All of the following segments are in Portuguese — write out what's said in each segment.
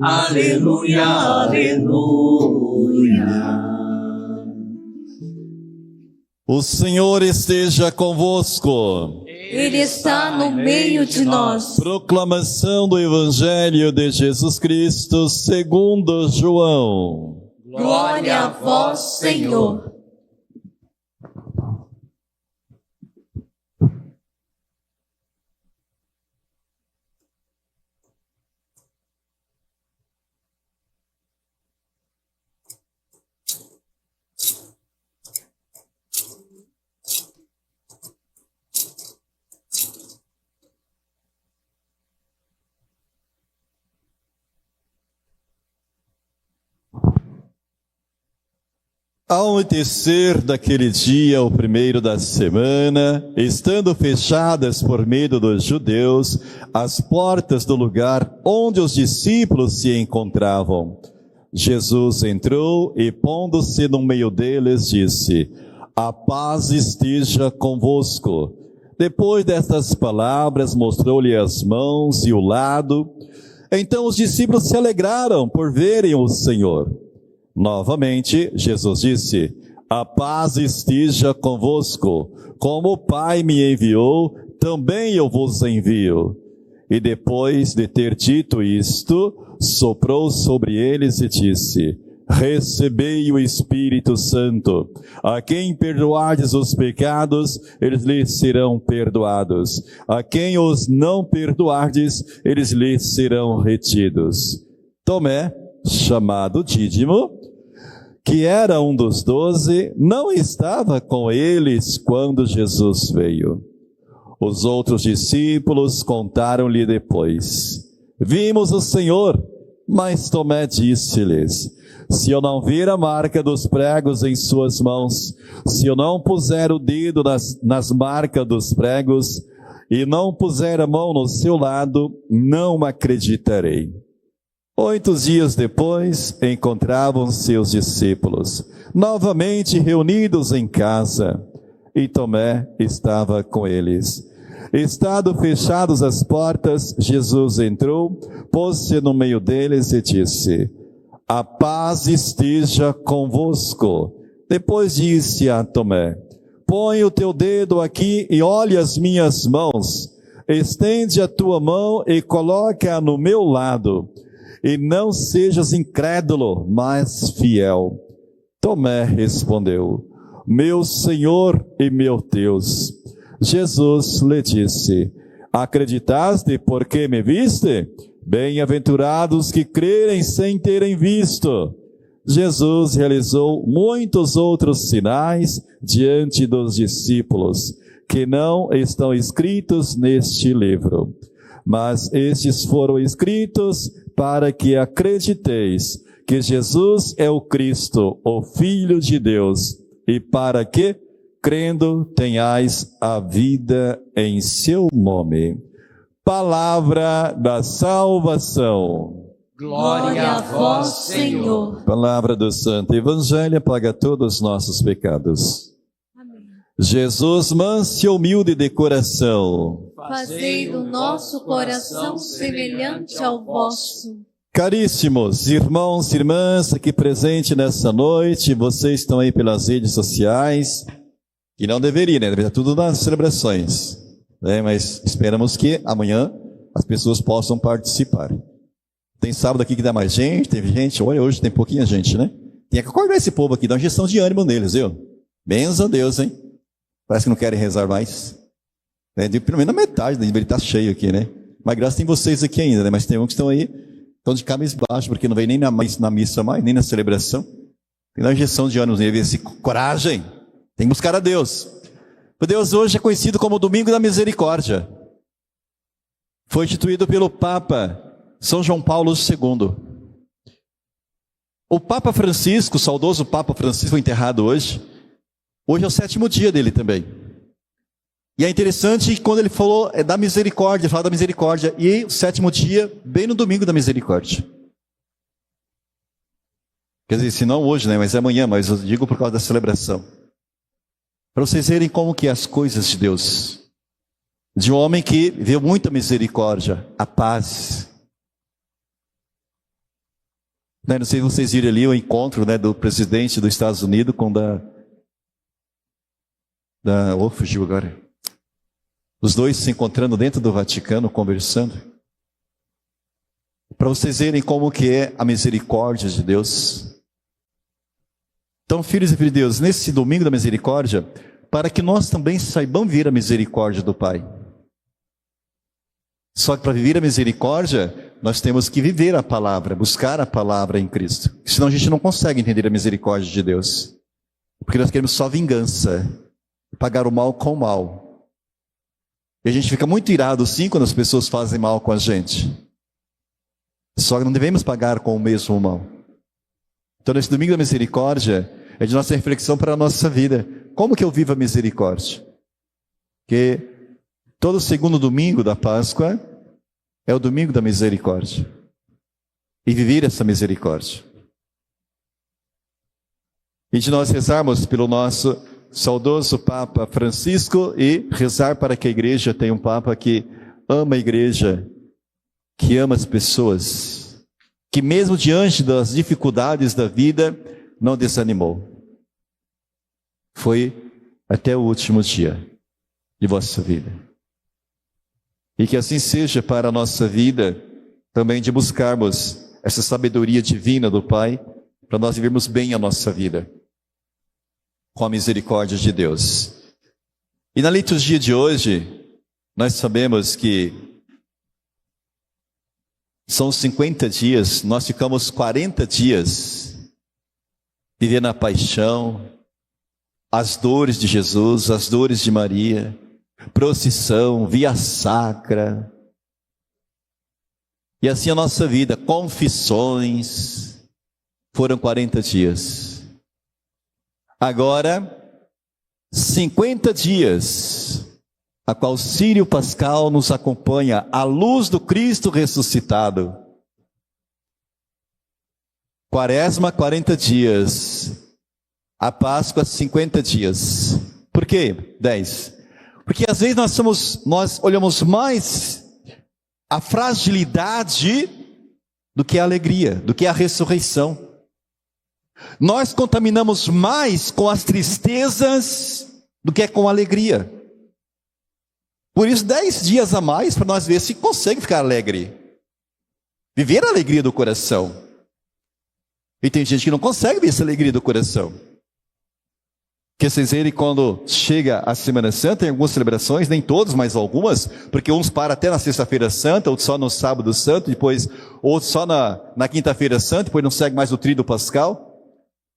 Aleluia, aleluia. O Senhor esteja convosco. Ele está no meio de nós. Proclamação do Evangelho de Jesus Cristo segundo João. Glória a vós, Senhor. Ao anoitecer daquele dia, o primeiro da semana, estando fechadas por medo dos judeus as portas do lugar onde os discípulos se encontravam, Jesus entrou e, pondo-se no meio deles, disse: a paz esteja convosco. Depois destas palavras, mostrou-lhe as mãos e o lado. Então os discípulos se alegraram por verem o Senhor. Novamente, Jesus disse: a paz esteja convosco. Como o Pai me enviou, também eu vos envio. E depois de ter dito isto, soprou sobre eles e disse: recebei o Espírito Santo. A quem perdoardes os pecados, eles lhes serão perdoados. A quem os não perdoardes, eles lhes serão retidos. Tomé, chamado Dídimo, que era um dos 12, não estava com eles quando Jesus veio. Os outros discípulos contaram-lhe depois: vimos o Senhor. Mas Tomé disse-lhes: se eu não vir a marca dos pregos em suas mãos, se eu não puser o dedo nas marcas dos pregos, e não puser a mão no seu lado, não acreditarei. 8 dias depois, encontravam-se os discípulos, novamente reunidos em casa, e Tomé estava com eles. Estando fechadas as portas, Jesus entrou, pôs-se no meio deles e disse: a paz esteja convosco. Depois disse a Tomé: põe o teu dedo aqui e olhe as minhas mãos. Estende a tua mão e coloca-a no meu lado. E não sejas incrédulo, mas fiel. Tomé respondeu: meu Senhor e meu Deus. Jesus lhe disse: acreditaste porque me viste? Bem-aventurados que crerem sem terem visto. Jesus realizou muitos outros sinais diante dos discípulos, que não estão escritos neste livro. Mas estes foram escritos para que acrediteis que Jesus é o Cristo, o Filho de Deus, e para que, crendo, tenhais a vida em seu nome. Palavra da salvação. Glória a vós, Senhor. Palavra do Santo Evangelho apaga todos os nossos pecados. Amém. Jesus, manso e humilde de coração, fazei do nosso coração semelhante ao vosso. Caríssimos irmãos e irmãs aqui presentes nessa noite, vocês estão aí pelas redes sociais, e não deveria, né? Deveria estar tudo nas celebrações, né? Mas esperamos que amanhã as pessoas possam participar. Tem sábado aqui que dá mais gente, teve gente, olha, hoje tem pouquinha gente, né? Tem que acordar esse povo aqui, dar uma injeção de ânimo neles, viu? Benção a Deus, hein? Parece que não querem rezar mais. Pelo menos a metade deveria estar cheio aqui, né? Mas graças tem vocês aqui ainda, né? Mas tem uns que estão aí, estão de cabeça baixa, porque não vem nem na missa mais, nem na celebração. Tem uma injeção de ânimo neles, coragem, tem que buscar a Deus. O Deus hoje é conhecido como o Domingo da Misericórdia. Foi instituído pelo Papa São João Paulo II. O Papa Francisco, o saudoso Papa Francisco, foi enterrado hoje. Hoje é o 7º dia dele também. E é interessante que quando ele falou da misericórdia, fala da misericórdia, e o 7º dia, bem no domingo da misericórdia. Quer dizer, se não hoje, né, mas é amanhã, mas eu digo por causa da celebração. Para vocês verem como que é as coisas de Deus. De um homem que viu muita misericórdia, a paz. Né, não sei se vocês viram ali o encontro, né, do presidente dos Estados Unidos com fugiu agora. Os dois se encontrando dentro do Vaticano, conversando. Para vocês verem como que é a misericórdia de Deus. Então, filhos e filhas de Deus, nesse domingo da misericórdia, para que nós também saibamos viver a misericórdia do Pai. Só que para viver a misericórdia, nós temos que viver a palavra, buscar a palavra em Cristo. Senão a gente não consegue entender a misericórdia de Deus. Porque nós queremos só vingança, pagar o mal com o mal. E a gente fica muito irado sim quando as pessoas fazem mal com a gente. Só que não devemos pagar com o mesmo mal. Então nesse domingo da misericórdia, é de nossa reflexão para a nossa vida. Como que eu vivo a misericórdia? Porque todo segundo domingo da Páscoa é o domingo da misericórdia. E viver essa misericórdia. E de nós rezarmos pelo nosso saudoso Papa Francisco e rezar para que a igreja tenha um Papa que ama a igreja, que ama as pessoas, que mesmo diante das dificuldades da vida, não desanimou. Foi até o último dia de vossa vida. E que assim seja para a nossa vida, também de buscarmos essa sabedoria divina do Pai, para nós vivermos bem a nossa vida, com a misericórdia de Deus. E na liturgia de hoje, nós sabemos que são 50 dias, nós ficamos 40 dias vivendo a paixão, as dores de Jesus, as dores de Maria, procissão, via sacra, e assim a nossa vida, confissões, foram 40 dias. Agora, 50 dias, a qual Sírio Pascal nos acompanha, à luz do Cristo ressuscitado. Quaresma, 40 dias. A Páscoa, 50 dias. Por quê? 10. Porque às vezes nós olhamos mais a fragilidade do que a alegria, do que a ressurreição. Nós contaminamos mais com as tristezas do que com a alegria. Por isso, 10 dias a mais para nós ver se consegue ficar alegre. Viver a alegria do coração. E tem gente que não consegue ver essa alegria do coração. Porque vocês verem, quando chega a Semana Santa, em algumas celebrações, nem todas, mas algumas, porque uns param até na Sexta-feira Santa, outros só no Sábado Santo, depois outros só na Quinta-feira Santa, depois não segue mais o Tríduo Pascal,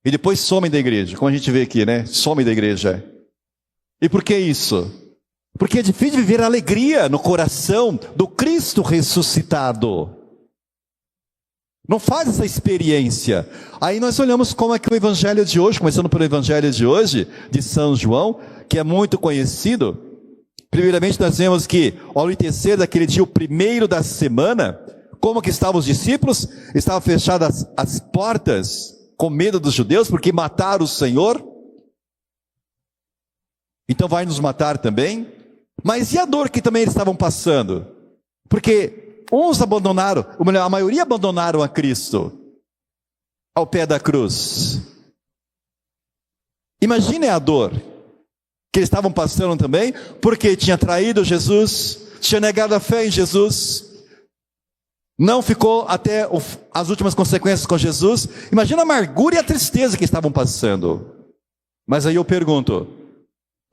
e depois somem da igreja, como a gente vê aqui, né? Somem da igreja. E por que isso? Porque é difícil viver a alegria no coração do Cristo ressuscitado. Não faz essa experiência. Aí nós olhamos como é que o evangelho de hoje, começando pelo evangelho de hoje, de São João, que é muito conhecido. Primeiramente nós vemos que ao anoitecer daquele dia, o primeiro da semana, como que estavam os discípulos? Estavam fechadas as portas, com medo dos judeus, porque mataram o Senhor. Então vai nos matar também. Mas e a dor que também eles estavam passando? Porque uns abandonaram, ou melhor, a maioria abandonaram a Cristo ao pé da cruz. Imaginem a dor que eles estavam passando também, porque tinha traído Jesus, tinha negado a fé em Jesus, não ficou até as últimas consequências com Jesus. Imagina a amargura e a tristeza que estavam passando. Mas aí eu pergunto,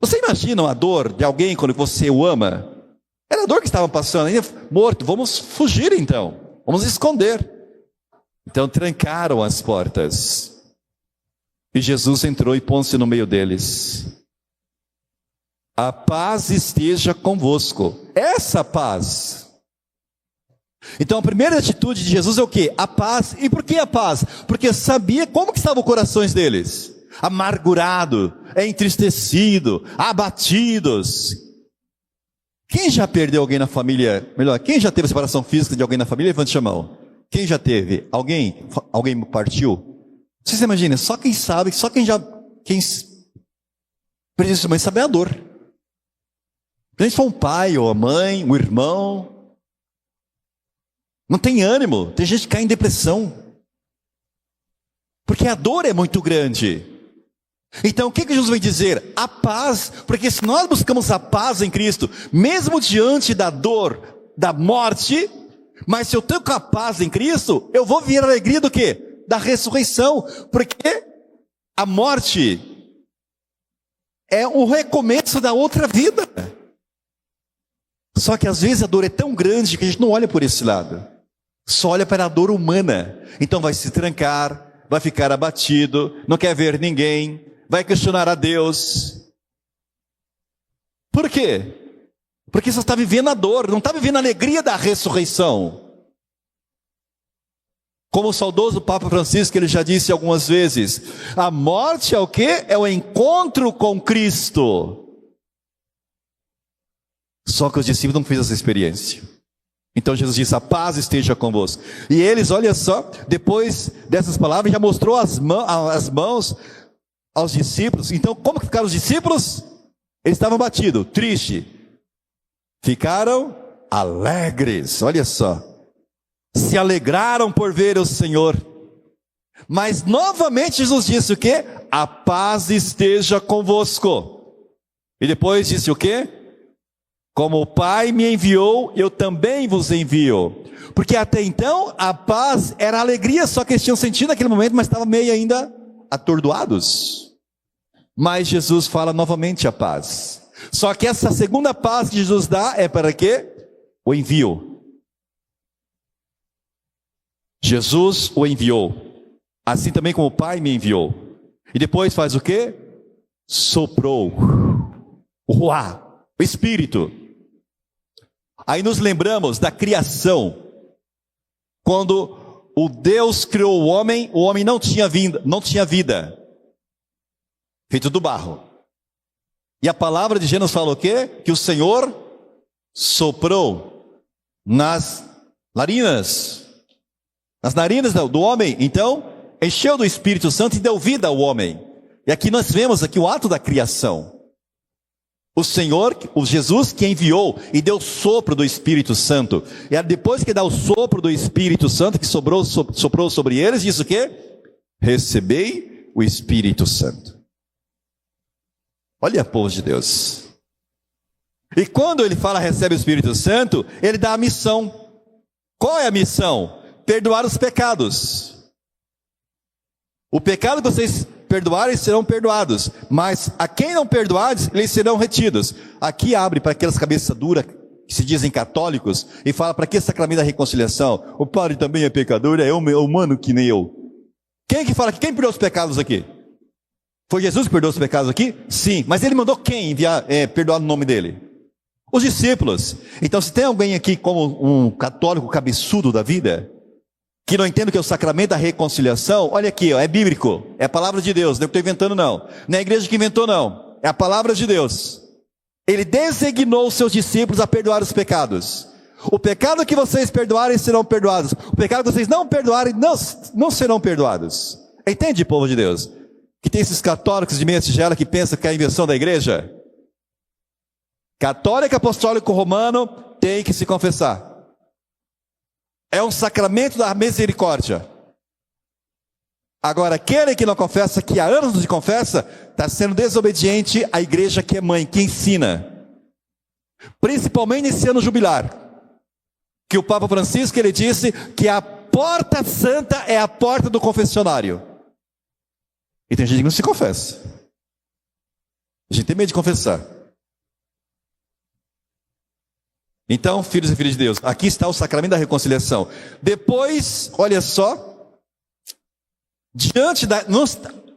você imagina a dor de alguém quando você o ama? Era a dor que estavam passando, ainda morto. Vamos fugir então, vamos esconder. Então trancaram as portas. E Jesus entrou e pôs-se no meio deles. A paz esteja convosco. Essa paz. Então a primeira atitude de Jesus é o quê? A paz. E por que a paz? Porque sabia como que estavam os corações deles. Amargurado, entristecido, abatidos. Quem já perdeu alguém na família? Melhor, quem já teve separação física de alguém na família? Levante a mão. Quem já teve? Alguém partiu? Vocês imaginam, só quem sabe, só quem perdeu sua mãe sabe a dor. Se a gente for um pai ou a mãe, um irmão, não tem ânimo, tem gente que cai em depressão. Porque a dor é muito grande. Então o que Jesus vem dizer? A paz, porque se nós buscamos a paz em Cristo, mesmo diante da dor, da morte, mas se eu tenho a paz em Cristo, eu vou viver a alegria do quê? Da ressurreição, porque a morte é o recomeço da outra vida. Só que às vezes a dor é tão grande que a gente não olha por esse lado, só olha para a dor humana. Então vai se trancar, vai ficar abatido, não quer ver ninguém, vai questionar a Deus. Por quê? Porque você está vivendo a dor, não está vivendo a alegria da ressurreição. Como o saudoso Papa Francisco, ele já disse algumas vezes, a morte é o quê? É o encontro com Cristo. Só que os discípulos não fizeram essa experiência. Então Jesus disse, a paz esteja convosco. E eles, olha só, depois dessas palavras, já mostrou as mãos aos discípulos. Então como que ficaram os discípulos? Eles estavam abatidos, tristes. Ficaram alegres, olha só. Se alegraram por ver o Senhor. Mas novamente Jesus disse o quê? A paz esteja convosco. E depois disse o quê? Como o Pai me enviou, eu também vos envio. Porque até então a paz era alegria, só que eles tinham sentido naquele momento, mas estavam meio ainda atordoados. Mas Jesus fala novamente a paz. Só que essa segunda paz que Jesus dá é para quê? O envio. Jesus o enviou, assim também como o Pai me enviou. E depois faz o quê? Soprou. Uá, o Espírito. Aí nos lembramos da criação. Quando o Deus criou o homem não tinha vida. Feito do barro. E a palavra de Gênesis fala o quê? Que o Senhor soprou nas narinas do homem. Então, encheu do Espírito Santo e deu vida ao homem. E aqui nós vemos aqui o ato da criação. O Senhor, o Jesus que enviou e deu sopro do Espírito Santo. E depois que dá o sopro do Espírito Santo, que soprou sobre eles, diz o quê? Recebei o Espírito Santo. Olha, povo de Deus. E quando ele fala recebe o Espírito Santo, ele dá a missão. Qual é a missão? Perdoar os pecados. O pecado que vocês perdoarem serão perdoados, mas a quem não perdoarem, eles serão retidos. Aqui abre para aquelas cabeças duras que se dizem católicos e fala para que sacramento da reconciliação? O padre também é pecador, é humano que nem eu. Quem que fala que quem perdoou os pecados aqui? Foi Jesus que perdoou os pecados aqui? Sim, mas ele mandou quem perdoar no nome dele? Os discípulos. Então se tem alguém aqui como um católico cabeçudo da vida, que não entende o que é o sacramento da reconciliação, olha aqui, ó, é bíblico, é a palavra de Deus, não é que eu estou inventando não, não é a igreja que inventou não, é a palavra de Deus. Ele designou os seus discípulos a perdoar os pecados. O pecado que vocês perdoarem serão perdoados, o pecado que vocês não perdoarem não serão perdoados. Entende, povo de Deus? Que tem esses católicos de meia tigela que pensam que é a invenção da igreja. Católico apostólico romano tem que se confessar. É um sacramento da misericórdia. Agora, aquele que não confessa, que há anos não confessa, está sendo desobediente à igreja que é mãe, que ensina. Principalmente nesse ano jubilar. Que o Papa Francisco, ele disse que a porta santa é a porta do confessionário. E tem gente que não se confessa. A gente tem medo de confessar. Então, filhos e filhas de Deus, aqui está o sacramento da reconciliação. Depois, olha só,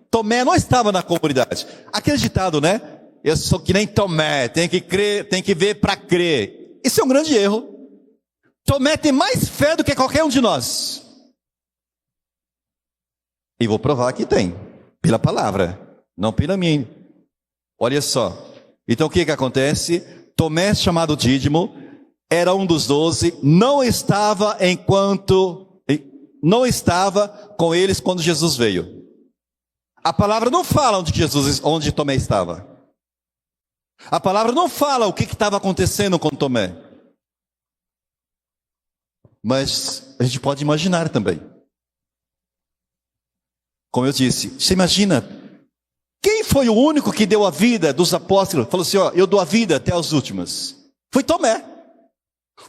Tomé não estava na comunidade. Aquele ditado, né? Eu sou que nem Tomé, tem que crer, tem que ver para crer. Isso é um grande erro. Tomé tem mais fé do que qualquer um de nós. E vou provar que tem, pela palavra, não pela minha. Olha só. Então o que acontece? Tomé, chamado Dídimo, era um dos 12, não estava com eles quando Jesus veio. A palavra não fala onde Tomé estava. A palavra não fala o que estava acontecendo com Tomé. Mas a gente pode imaginar também. como eu disse, você imagina, quem foi o único que deu a vida dos apóstolos? Falou assim, ó, eu dou a vida até os últimos. Foi Tomé.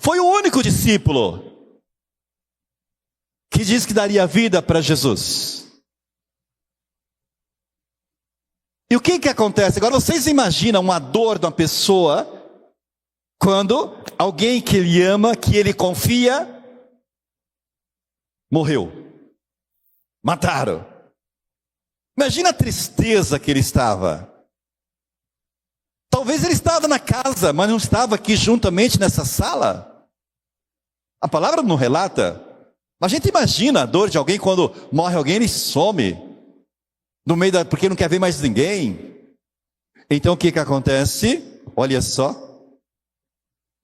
Foi o único discípulo que disse que daria a vida para Jesus. E o que acontece? Agora vocês imaginam a dor de uma pessoa quando alguém que ele ama, que ele confia, morreu. Mataram. Imagina a tristeza que ele estava. Talvez ele estava na casa, mas não estava aqui juntamente nessa sala. A palavra não relata. Mas a gente imagina a dor de alguém quando morre alguém, ele some. No meio porque não quer ver mais ninguém. Então o que acontece? Olha só.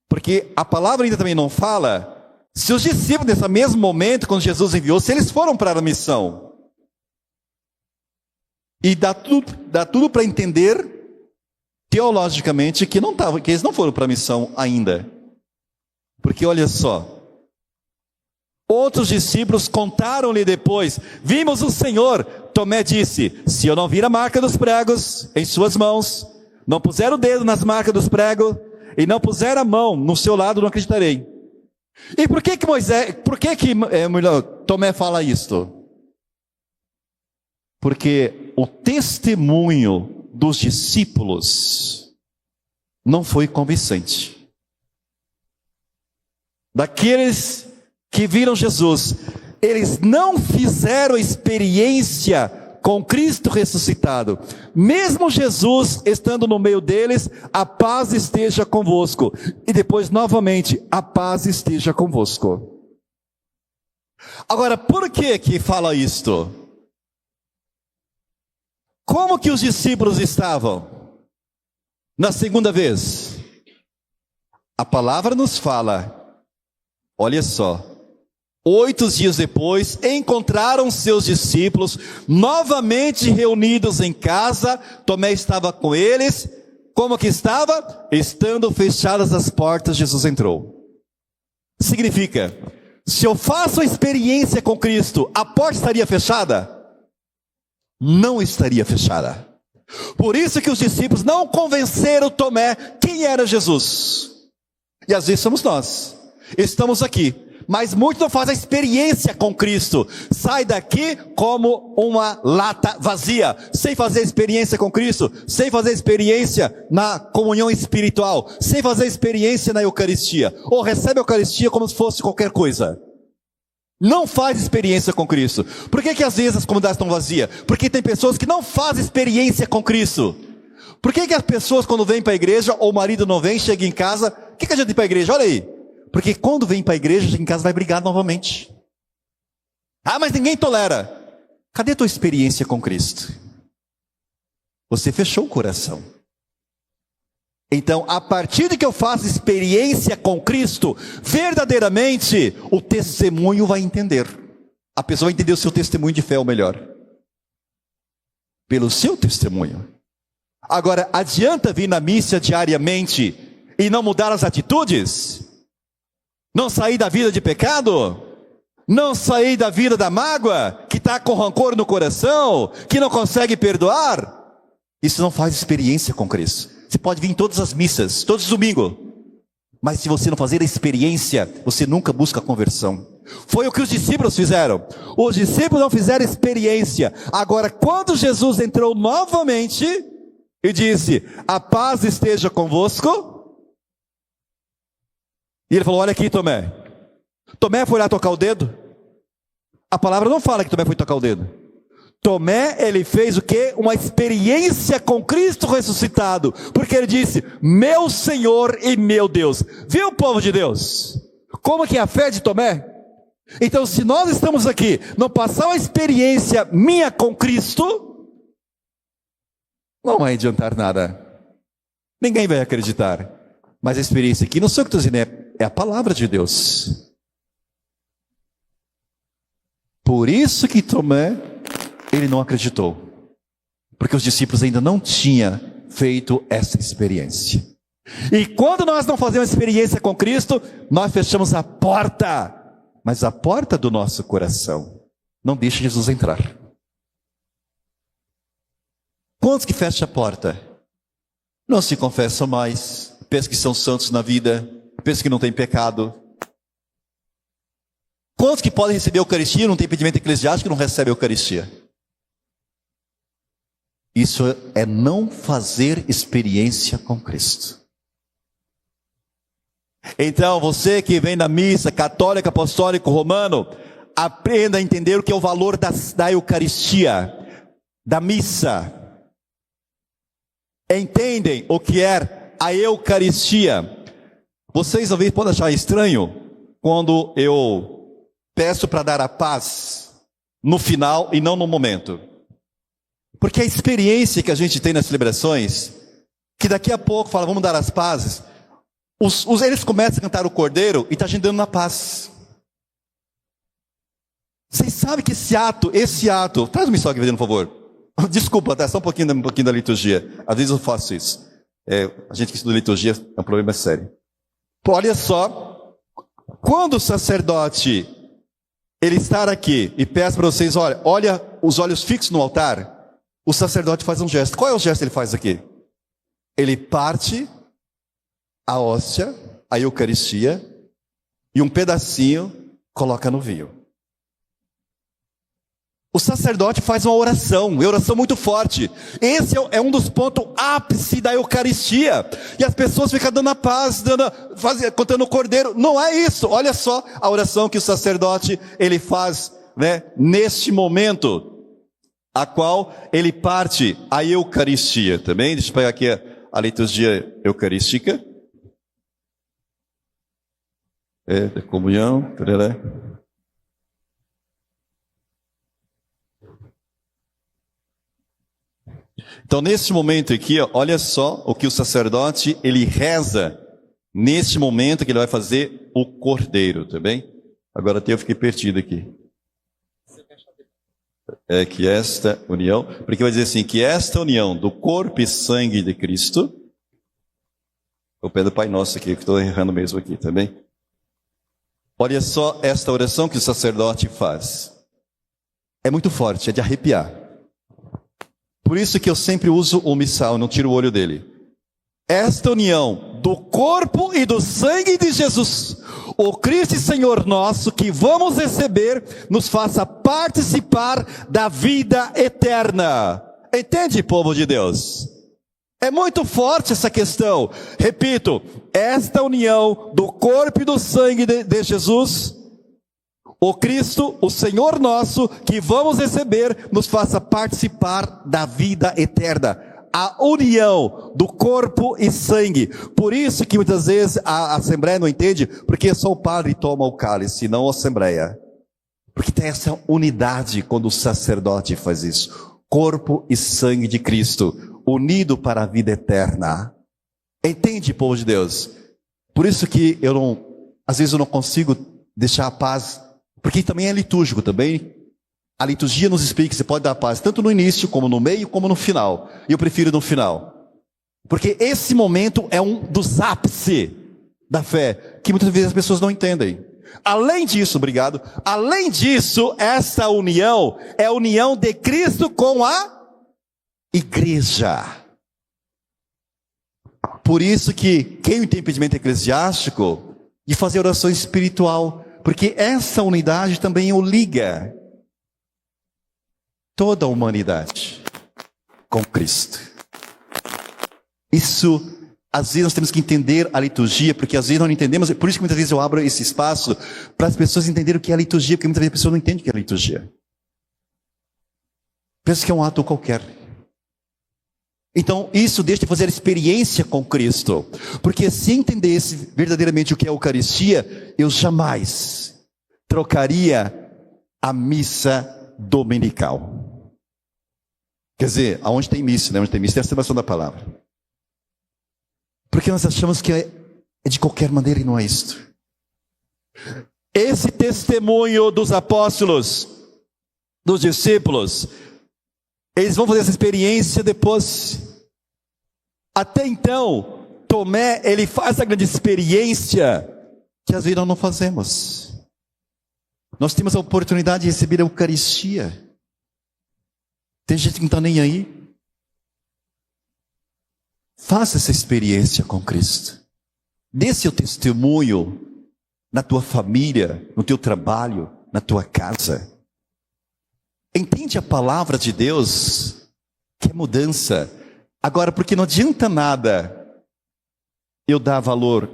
Porque a palavra ainda também não fala se os discípulos, nesse mesmo momento, quando Jesus enviou, se eles foram para a missão. E dá tudo para entender, teologicamente, que eles não foram para a missão ainda. Porque olha só. Outros discípulos contaram-lhe depois, vimos o Senhor. Tomé disse, se eu não vir a marca dos pregos em suas mãos, não puser o dedo nas marcas dos pregos, e não puser a mão no seu lado, não acreditarei. E por que Tomé fala isto? Porque o testemunho dos discípulos não foi convincente. Daqueles que viram Jesus, eles não fizeram experiência com Cristo ressuscitado. Mesmo Jesus estando no meio deles, a paz esteja convosco. E depois novamente, a paz esteja convosco. Agora, por que fala isto? Como que os discípulos estavam na segunda vez? A palavra nos fala, olha só, 8 dias depois, encontraram seus discípulos novamente reunidos em casa. Tomé estava com eles. Como que estava? Estando fechadas as portas, Jesus entrou. Significa, se eu faço a experiência com Cristo, a porta estaria fechada? Não estaria fechada. Por isso que os discípulos não convenceram Tomé quem era Jesus. E às vezes somos nós. Estamos aqui, mas muitos não fazem a experiência com Cristo. Sai daqui como uma lata vazia, sem fazer experiência com Cristo, sem fazer experiência na comunhão espiritual, sem fazer experiência na Eucaristia, ou recebe a Eucaristia como se fosse qualquer coisa. Não faz experiência com Cristo. Por que às vezes as comunidades estão vazias? Porque tem pessoas que não fazem experiência com Cristo. Por que as pessoas quando vêm para a igreja, ou o marido não vem, chega em casa, o que a gente tem para a igreja? Olha aí. Porque quando vem para a igreja, chega em casa vai brigar novamente. Ah, mas ninguém tolera. Cadê a tua experiência com Cristo? Você fechou o coração. Então, a partir de que eu faço experiência com Cristo, verdadeiramente, o testemunho vai entender. A pessoa vai entender o seu testemunho de fé, ou melhor, pelo seu testemunho. Agora, adianta vir na missa diariamente e não mudar as atitudes? Não sair da vida de pecado? Não sair da vida da mágoa? Que está com rancor no coração? Que não consegue perdoar? Isso não faz experiência com Cristo. Você pode vir em todas as missas, todos os domingos. Mas se você não fazer a experiência, você nunca busca a conversão. Foi o que os discípulos fizeram. Os discípulos não fizeram experiência. Agora, quando Jesus entrou novamente e disse, a paz esteja convosco. E ele falou, olha aqui Tomé. Tomé foi lá tocar o dedo. A palavra não fala que Tomé foi tocar o dedo. Tomé, ele fez o quê? Uma experiência com Cristo ressuscitado. Porque ele disse, meu Senhor e meu Deus. Viu, povo de Deus? Como que é a fé de Tomé? Então, se nós estamos aqui, não passar uma experiência minha com Cristo, não vai adiantar nada. Ninguém vai acreditar. Mas a experiência aqui, não sei o que estou dizendo, é a palavra de Deus. Por isso que Tomé, ele não acreditou. Porque os discípulos ainda não tinham feito essa experiência. E quando nós não fazemos experiência com Cristo, nós fechamos a porta. Mas a porta do nosso coração não deixa Jesus entrar. Quantos que fecham a porta? Não se confessam mais, pensam que são santos na vida, pensam que não tem pecado. Quantos que podem receber a Eucaristia, não tem impedimento eclesiástico, não recebe a Eucaristia? Isso é não fazer experiência com Cristo. Então, você que vem da missa católica, apostólico, romano, aprenda a entender o que é o valor da Eucaristia, da missa. Entendem o que é a Eucaristia. Vocês talvez podem achar estranho quando eu peço para dar a paz no final e não no momento. Porque a experiência que a gente tem nas celebrações, que daqui a pouco fala, vamos dar as pazes, eles começam a cantar o Cordeiro e está a gente dando na paz. Vocês sabem que esse ato, traz o missal aqui, por favor. Desculpa, tá? Só um pouquinho da liturgia. Às vezes eu faço isso. A gente que estuda liturgia é um problema sério. Olha só, quando o sacerdote ele estar aqui e peço para vocês, olha os olhos fixos no altar, o sacerdote faz um gesto. Qual é o gesto que ele faz aqui? Ele parte a hóstia, a Eucaristia, e um pedacinho coloca no vinho. O sacerdote faz uma oração muito forte. Esse é um dos pontos ápice da Eucaristia. E as pessoas ficam dando a paz, contando o Cordeiro. Não é isso. Olha só a oração que o sacerdote ele faz, né, neste momento, a qual ele parte a Eucaristia. Também, deixa eu pegar aqui a liturgia eucarística. Da comunhão. Então, nesse momento aqui, olha só o que o sacerdote, ele reza, neste momento que ele vai fazer o Cordeiro, tá bem? Agora até eu fiquei perdido aqui. Que esta união, porque vai dizer assim, que esta união do corpo e sangue de Cristo, o pé do Pai Nosso aqui, que estou errando mesmo aqui, tá bem? Olha só esta oração que o sacerdote faz. É muito forte, é de arrepiar. Por isso que eu sempre uso o missal, não tiro o olho dele. Esta união do corpo e do sangue de Jesus, o Cristo e Senhor nosso, que vamos receber, nos faça participar da vida eterna. Entende, povo de Deus? É muito forte essa questão. Repito, esta união do corpo e do sangue de Jesus, o Cristo, o Senhor nosso, que vamos receber, nos faça participar da vida eterna. A união do corpo e sangue. Por isso que muitas vezes a Assembleia não entende, porque só o padre toma o cálice, não a Assembleia. Porque tem essa unidade quando o sacerdote faz isso. Corpo e sangue de Cristo, unido para a vida eterna. Entende, povo de Deus? Por isso que às vezes eu não consigo deixar a paz, porque também é litúrgico também. A liturgia nos explica que você pode dar a paz tanto no início, como no meio, como no final. E eu prefiro no final. Porque esse momento é um dos ápices da fé, que muitas vezes as pessoas não entendem. Além disso, obrigado. Além disso, essa união é a união de Cristo com a igreja. Por isso que quem tem impedimento eclesiástico de fazer oração espiritual, porque essa unidade também o liga toda a humanidade com Cristo. Isso, às vezes nós temos que entender a liturgia, porque às vezes nós não entendemos, por isso que muitas vezes eu abro esse espaço para as pessoas entenderem o que é a liturgia, porque muitas vezes a pessoa não entende o que é a liturgia. Pensa que é um ato qualquer. Então, isso deixa de fazer experiência com Cristo. Porque se entendesse verdadeiramente o que é a Eucaristia, eu jamais trocaria a missa dominical. Quer dizer, aonde tem missa, né? Onde tem missa tem a celebração da palavra. Porque nós achamos que é de qualquer maneira e não é isto. Esse testemunho dos apóstolos, dos discípulos, eles vão fazer essa experiência depois. Até então, Tomé, ele faz a grande experiência que às vezes nós não fazemos. Nós temos a oportunidade de receber a Eucaristia. Tem gente que não está nem aí. Faça essa experiência com Cristo. Dê seu testemunho na tua família, no teu trabalho, na tua casa. Entende a palavra de Deus, que é mudança. Agora, porque não adianta nada eu dar valor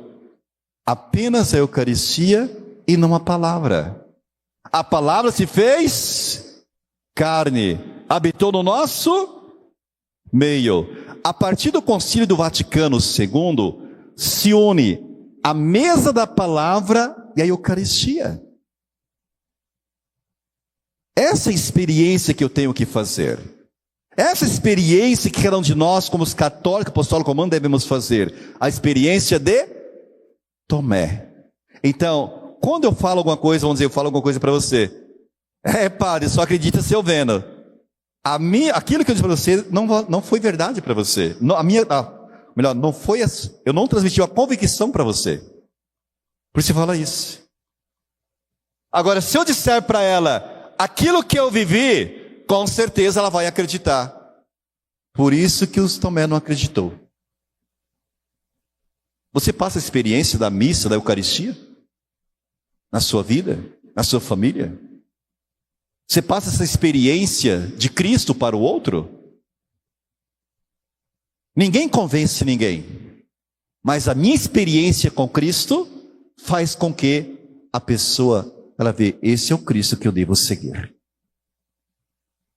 apenas à Eucaristia e não à palavra. A palavra se fez carne, habitou no nosso meio. A partir do Concílio do Vaticano II, se une a mesa da palavra e a Eucaristia. Essa experiência que eu tenho que fazer. Essa experiência que cada um de nós, como os católicos, apostólicos romanos, devemos fazer. A experiência de Tomé. Então, quando eu falo alguma coisa, vamos dizer, eu falo alguma coisa para você. Padre, só acredita se eu vendo. Aquilo que eu disse para você não foi verdade para você. Não foi, eu não transmiti a convicção para você. Por isso fala isso. Agora, se eu disser para ela aquilo que eu vivi, com certeza ela vai acreditar. Por isso que os Tomé não acreditou. Você passa a experiência da missa, da Eucaristia? Na sua vida? Na sua família? Você passa essa experiência de Cristo para o outro? Ninguém convence ninguém. Mas a minha experiência com Cristo faz com que a pessoa, ela vê, esse é o Cristo que eu devo seguir.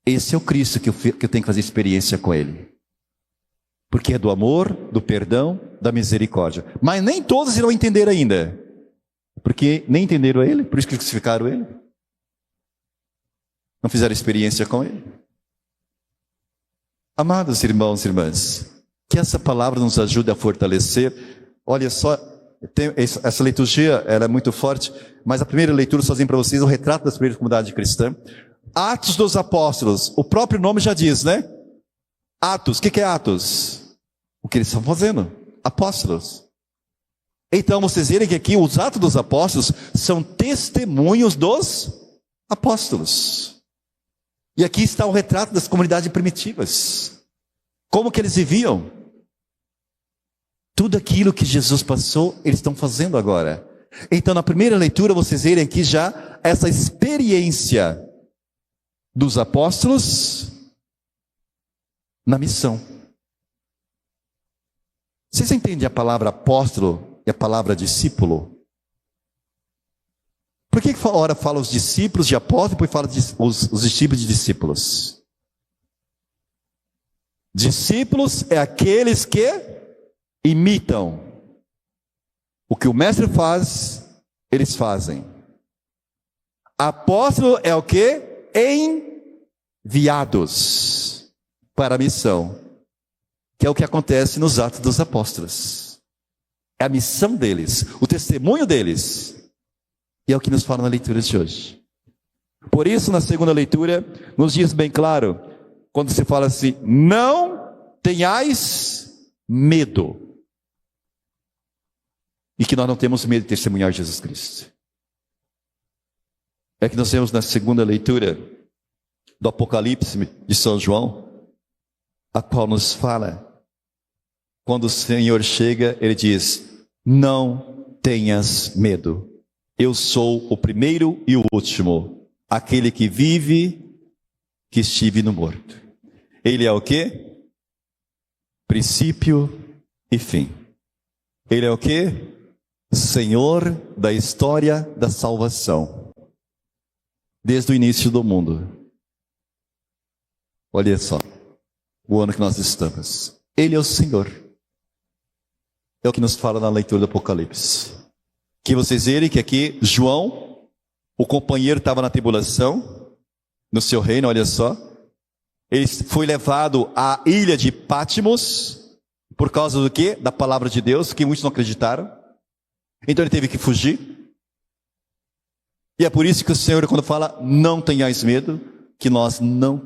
Esse é o Cristo que eu tenho que fazer experiência com Ele. Porque é do amor, do perdão, da misericórdia. Mas nem todos irão entender ainda. Porque nem entenderam Ele, por isso que crucificaram Ele. Não fizeram experiência com Ele. Amados irmãos e irmãs, que essa palavra nos ajude a fortalecer. Olha só, essa liturgia ela é muito forte, mas a primeira leitura, sozinho para vocês, é o retrato das primeiras comunidades cristãs. Atos dos Apóstolos, o próprio nome já diz, né? Atos, o que é Atos? O que eles estão fazendo? Apóstolos. Então vocês verem que aqui os Atos dos Apóstolos são testemunhos dos apóstolos. E aqui está o retrato das comunidades primitivas. Como que eles viviam? Tudo aquilo que Jesus passou, eles estão fazendo agora. Então na primeira leitura vocês verem aqui já essa experiência dos apóstolos na missão. Vocês entendem a palavra apóstolo e a palavra discípulo? Por que ora fala os discípulos de apóstolos e depois fala os discípulos de discípulos? Discípulos é aqueles que imitam. O que o mestre faz, eles fazem. Apóstolo é o que? Enviados para a missão. Que é o que acontece nos Atos dos Apóstolos. É a missão deles, o testemunho deles. E é o que nos fala na leitura de hoje. Por isso, na segunda leitura, nos diz bem claro, quando se fala assim, não tenhais medo. E que nós não temos medo de testemunhar Jesus Cristo. É que nós temos na segunda leitura do Apocalipse de São João, a qual nos fala, quando o Senhor chega, Ele diz, não tenhas medo. Eu sou o primeiro e o último, aquele que vive, que estive no morto. Ele é o quê? Princípio e fim. Ele é o quê? Senhor da história da salvação. Desde o início do mundo. Olha só, o ano que nós estamos. Ele é o Senhor. É o que nos fala na leitura do Apocalipse. Que vocês verem que aqui João, o companheiro estava na tribulação, no seu reino, olha só. Ele foi levado à ilha de Patmos, por causa do quê? Da palavra de Deus, que muitos não acreditaram. Então ele teve que fugir. E é por isso que o Senhor, quando fala, não tenhais medo, que nós não tenhamos